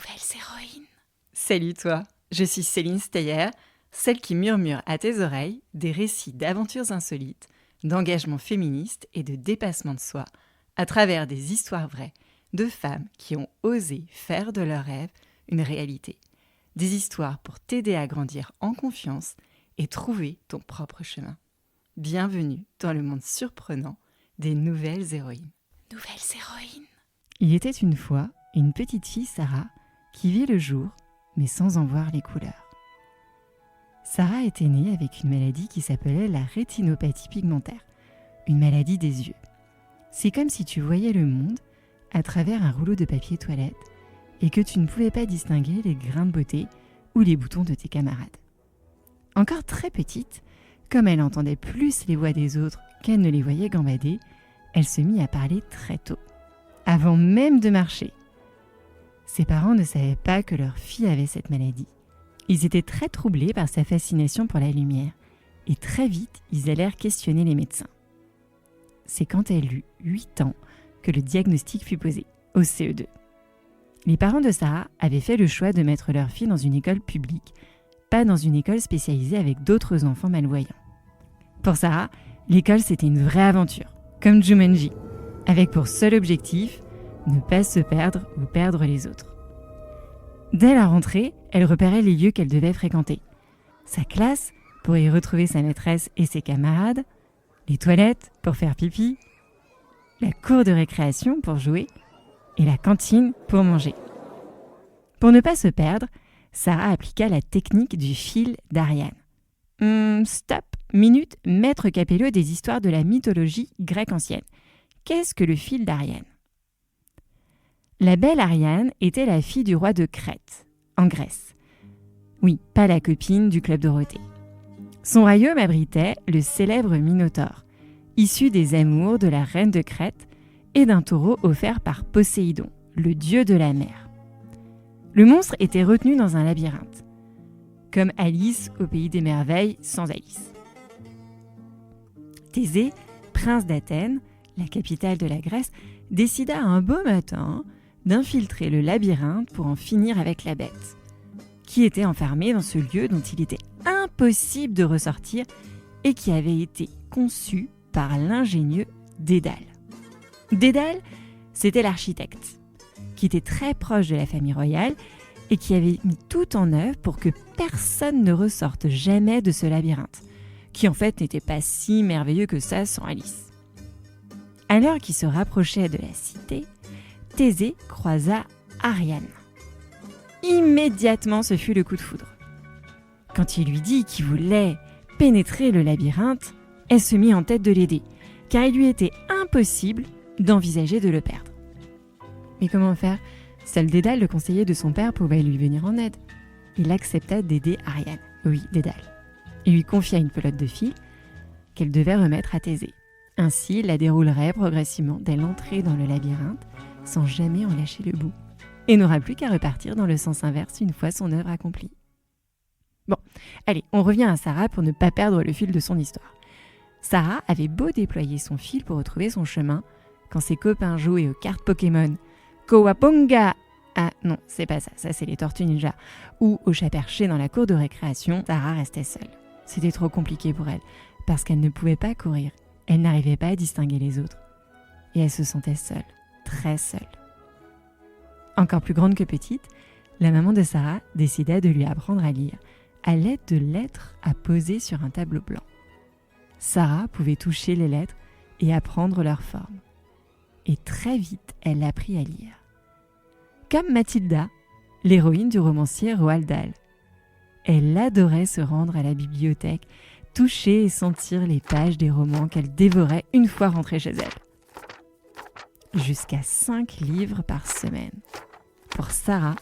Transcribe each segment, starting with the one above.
Nouvelles héroïnes. Salut toi, je suis Céline Steyer, celle qui murmure à tes oreilles des récits d'aventures insolites, d'engagement féministe et de dépassement de soi, à travers des histoires vraies de femmes qui ont osé faire de leurs rêves une réalité. Des histoires pour t'aider à grandir en confiance et trouver ton propre chemin. Bienvenue dans le monde surprenant des nouvelles héroïnes. Nouvelles héroïnes. Il était une fois une petite fille, Sarah, qui vit le jour, mais sans en voir les couleurs. Sarah était née avec une maladie qui s'appelait la rétinopathie pigmentaire, une maladie des yeux. C'est comme si tu voyais le monde à travers un rouleau de papier toilette et que tu ne pouvais pas distinguer les grains de beauté ou les boutons de tes camarades. Encore très petite, comme elle entendait plus les voix des autres qu'elle ne les voyait gambader, elle se mit à parler très tôt, avant même de marcher. Ses parents ne savaient pas que leur fille avait cette maladie. Ils étaient très troublés par sa fascination pour la lumière et très vite, ils allèrent questionner les médecins. C'est quand elle eut 8 ans que le diagnostic fut posé, au CE2. Les parents de Sarah avaient fait le choix de mettre leur fille dans une école publique, pas dans une école spécialisée avec d'autres enfants malvoyants. Pour Sarah, l'école c'était une vraie aventure, comme Jumanji, avec pour seul objectif ne pas se perdre ou perdre les autres. Dès la rentrée, elle repérait les lieux qu'elle devait fréquenter. Sa classe pour y retrouver sa maîtresse et ses camarades, les toilettes pour faire pipi, la cour de récréation pour jouer et la cantine pour manger. Pour ne pas se perdre, Sarah appliqua la technique du fil d'Ariane. Stop, minute, maître Capello des histoires de la mythologie grecque ancienne. Qu'est-ce que le fil d'Ariane ? La belle Ariane était la fille du roi de Crète, en Grèce. Oui, pas la copine du club Dorothée. Son royaume abritait le célèbre Minotaure, issu des amours de la reine de Crète et d'un taureau offert par Poséidon, le dieu de la mer. Le monstre était retenu dans un labyrinthe, comme Alice au pays des merveilles sans Alice. Thésée, prince d'Athènes, la capitale de la Grèce, décida un beau matin d'infiltrer le labyrinthe pour en finir avec la bête, qui était enfermée dans ce lieu dont il était impossible de ressortir et qui avait été conçu par l'ingénieux Dédale. Dédale, c'était l'architecte, qui était très proche de la famille royale et qui avait mis tout en œuvre pour que personne ne ressorte jamais de ce labyrinthe, qui en fait n'était pas si merveilleux que ça sans Alice. À l'heure qu'il se rapprochait de la cité, Thésée croisa Ariane. Immédiatement, ce fut le coup de foudre. Quand il lui dit qu'il voulait pénétrer le labyrinthe, elle se mit en tête de l'aider, car il lui était impossible d'envisager de le perdre. Mais comment faire ? Seul Dédale, le conseiller de son père, pouvait lui venir en aide. Il accepta d'aider Ariane, oui, Dédale. Il lui confia une pelote de fil qu'elle devait remettre à Thésée. Ainsi, il la déroulerait progressivement dès l'entrée dans le labyrinthe, sans jamais en lâcher le bout, et n'aura plus qu'à repartir dans le sens inverse une fois son œuvre accomplie. Bon, allez, on revient à Sarah pour ne pas perdre le fil de son histoire. Sarah avait beau déployer son fil pour retrouver son chemin, quand ses copains jouaient aux cartes Pokémon, Kawabonga, ah non, c'est pas ça, ça c'est les Tortues Ninja, ou au chat perché dans la cour de récréation, Sarah restait seule. C'était trop compliqué pour elle, parce qu'elle ne pouvait pas courir, elle n'arrivait pas à distinguer les autres, et elle se sentait seule. Très seule. Encore plus grande que petite, la maman de Sarah décida de lui apprendre à lire à l'aide de lettres à poser sur un tableau blanc. Sarah pouvait toucher les lettres et apprendre leur forme. Et très vite, elle apprit à lire. Comme Mathilda, l'héroïne du romancier Roald Dahl. Elle adorait se rendre à la bibliothèque, toucher et sentir les pages des romans qu'elle dévorait une fois rentrée chez elle. Jusqu'à 5 livres par semaine. Pour Sarah,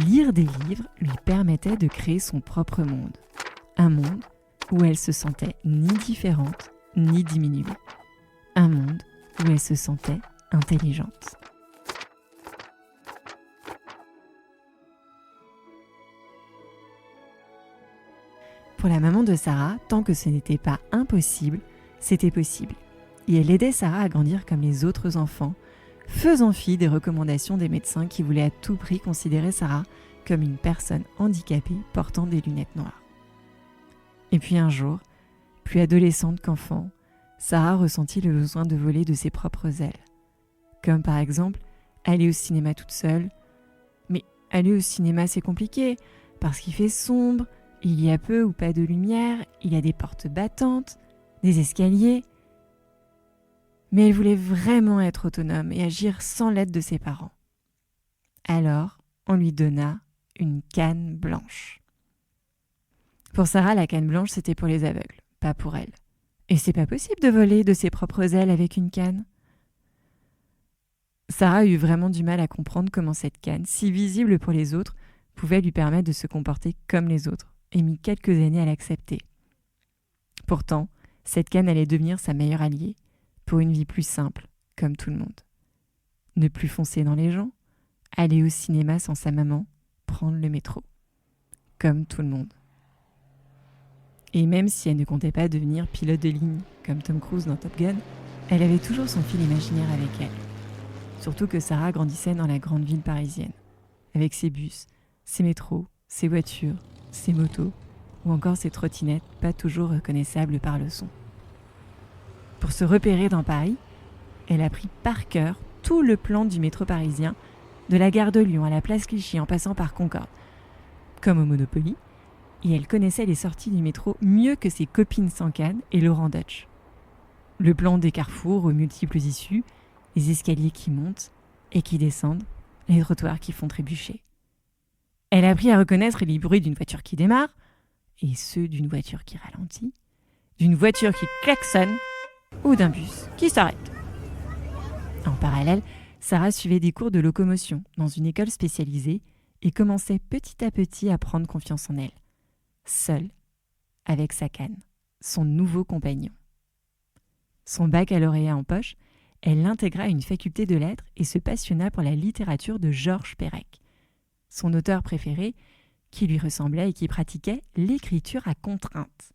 lire des livres lui permettait de créer son propre monde. Un monde où elle se sentait ni différente, ni diminuée. Un monde où elle se sentait intelligente. Pour la maman de Sarah, tant que ce n'était pas impossible, c'était possible. Et elle aidait Sarah à grandir comme les autres enfants, faisant fi des recommandations des médecins qui voulaient à tout prix considérer Sarah comme une personne handicapée portant des lunettes noires. Et puis un jour, plus adolescente qu'enfant, Sarah ressentit le besoin de voler de ses propres ailes. Comme par exemple, aller au cinéma toute seule. Mais aller au cinéma, c'est compliqué, parce qu'il fait sombre, il y a peu ou pas de lumière, il y a des portes battantes, des escaliers. Mais elle voulait vraiment être autonome et agir sans l'aide de ses parents. Alors, on lui donna une canne blanche. Pour Sarah, la canne blanche, c'était pour les aveugles, pas pour elle. Et c'est pas possible de voler de ses propres ailes avec une canne. Sarah eut vraiment du mal à comprendre comment cette canne, si visible pour les autres, pouvait lui permettre de se comporter comme les autres, et mit quelques années à l'accepter. Pourtant, cette canne allait devenir sa meilleure alliée, pour une vie plus simple, comme tout le monde. Ne plus foncer dans les gens, aller au cinéma sans sa maman, prendre le métro, comme tout le monde. Et même si elle ne comptait pas devenir pilote de ligne, comme Tom Cruise dans Top Gun, elle avait toujours son fil imaginaire avec elle. Surtout que Sarah grandissait dans la grande ville parisienne, avec ses bus, ses métros, ses voitures, ses motos, ou encore ses trottinettes pas toujours reconnaissables par le son. Pour se repérer dans Paris, elle a pris par cœur tout le plan du métro parisien, de la gare de Lyon à la place Clichy en passant par Concorde. Comme au Monopoly, et elle connaissait les sorties du métro mieux que ses copines sans canne et Laurent Dutch. Le plan des carrefours aux multiples issues, les escaliers qui montent et qui descendent, les trottoirs qui font trébucher. Elle a appris à reconnaître les bruits d'une voiture qui démarre, et ceux d'une voiture qui ralentit, d'une voiture qui klaxonne, ou d'un bus qui s'arrête. En parallèle, Sarah suivait des cours de locomotion dans une école spécialisée et commençait petit à petit à prendre confiance en elle, seule, avec sa canne, son nouveau compagnon. Son baccalauréat en poche, elle intégra une faculté de lettres et se passionna pour la littérature de Georges Perec, son auteur préféré, qui lui ressemblait et qui pratiquait l'écriture à contrainte.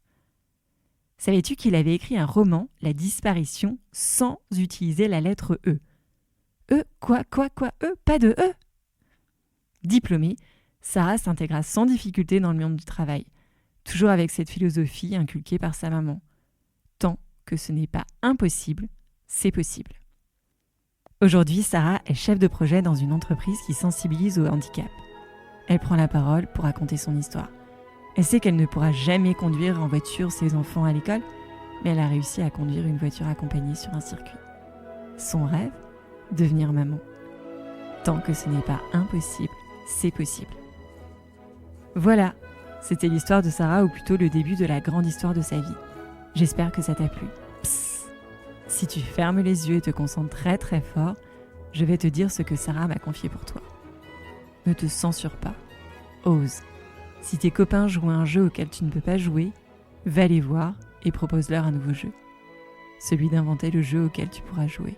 Savais-tu qu'il avait écrit un roman, La disparition, sans utiliser la lettre E? Quoi, E? Pas de E? Diplômée, Sarah s'intégra sans difficulté dans le monde du travail, toujours avec cette philosophie inculquée par sa maman. Tant que ce n'est pas impossible, c'est possible. Aujourd'hui, Sarah est chef de projet dans une entreprise qui sensibilise au handicap. Elle prend la parole pour raconter son histoire. Elle sait qu'elle ne pourra jamais conduire en voiture ses enfants à l'école, mais elle a réussi à conduire une voiture accompagnée sur un circuit. Son rêve, devenir maman. Tant que ce n'est pas impossible, c'est possible. Voilà, c'était l'histoire de Sarah, ou plutôt le début de la grande histoire de sa vie. J'espère que ça t'a plu. Psst. Si tu fermes les yeux et te concentres très très fort, je vais te dire ce que Sarah m'a confié pour toi. Ne te censure pas. Ose. Si tes copains jouent à un jeu auquel tu ne peux pas jouer, va les voir et propose-leur un nouveau jeu. Celui d'inventer le jeu auquel tu pourras jouer.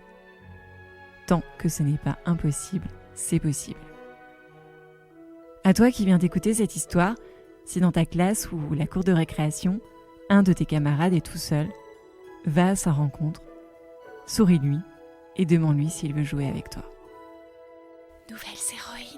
Tant que ce n'est pas impossible, c'est possible. À toi qui viens d'écouter cette histoire, si dans ta classe ou la cour de récréation, un de tes camarades est tout seul, va à sa rencontre, souris-lui et demande-lui s'il veut jouer avec toi. Nouvelles héroïnes.